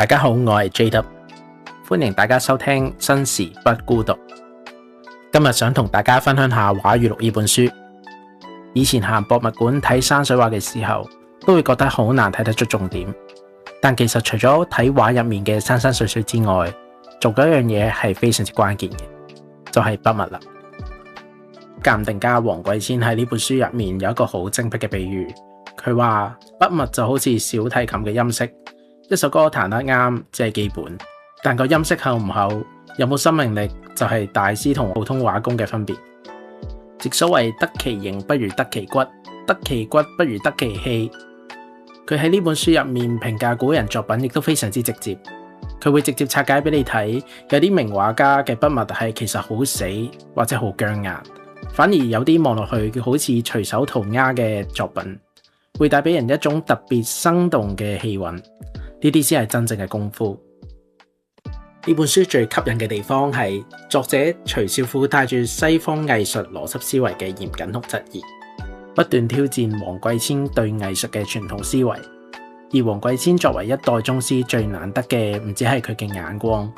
大家好，我係 JW， 歡迎大家收聽新時不孤獨。今日想同大家分享下畫語錄呢本書。以前行博物館睇山水畫嘅時候，都會覺得好難睇得出重點。但其實除咗睇畫入面嘅山山水水之外，做嗰樣嘢係非常之關鍵嘅，就係筆墨啦。鑑定家黃貴千喺呢本書入面有一個好精闢嘅比喻，佢話筆墨就好似小提琴嘅音色，一首歌彈得啱只係基本，但個音色厚唔厚，有冇生命力就係大師同普通畫工嘅分別。直所謂得其形不如得其骨，得其骨不如得其器。佢喺呢本書入面評價古人作品亦都非常之直接，佢會直接拆解俾你睇，有啲名畫家嘅筆墨係其實好死或者好僵硬，反而有啲望落去好似隨手塗鴉嘅作品，會帶俾人一種特別生動嘅氣韻，呢啲先係真正嘅功夫。呢本書最吸引嘅地方係作者徐少富帶住西方藝術邏輯思維嘅嚴謹同質疑，不斷挑戰黃貴千對藝術嘅傳統思維。而黃貴千作為一代宗師，最難得嘅唔止係佢嘅眼光，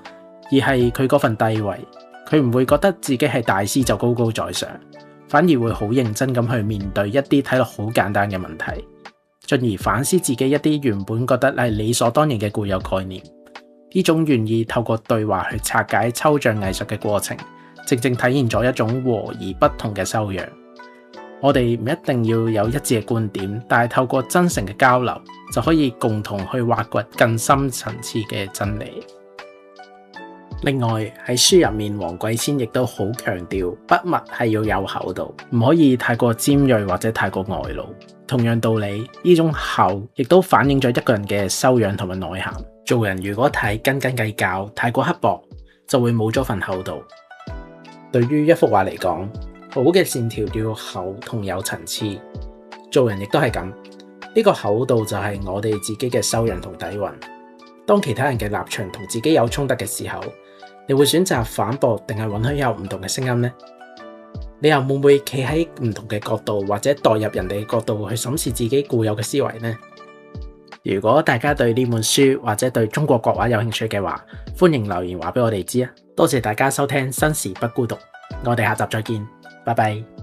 而係佢嗰份低位。佢唔會覺得自己係大師就高高在上，反而會好認真咁去面對一啲睇落好簡單嘅問題，進而反思自己一啲原本覺得係理所當然嘅固有概念。呢種願意透過對話去拆解抽象藝術嘅過程，正正體現咗一種和而不同嘅修養。我哋唔一定要有一致嘅觀點，但係透過真誠嘅交流，就可以共同去挖掘更深層次嘅真理。另外喺書入面，黃貴千亦都好強調筆墨係要有厚度，唔可以太過尖銳或者太過外露。同樣道理，呢種厚亦都反映咗一個人嘅修養同埋內涵。做人如果太斤斤計較，太過刻薄，就會冇咗份厚度。對於一幅畫嚟講，好嘅線條要厚同有層次，做人亦都係咁。呢個厚度就係我哋自己嘅修養同底蘊。當其他人嘅立場同自己有衝突嘅時候，你會選擇反駁定係允許有唔同嘅聲音呢？你又會唔會企喺唔同嘅角度，或者代入人哋嘅角度去審視自己固有嘅思維呢？如果大家對呢本書或者對中國國畫有興趣嘅話，歡迎留言話俾我哋知啊！多謝大家收聽新時不孤獨，我哋下集再見，拜拜。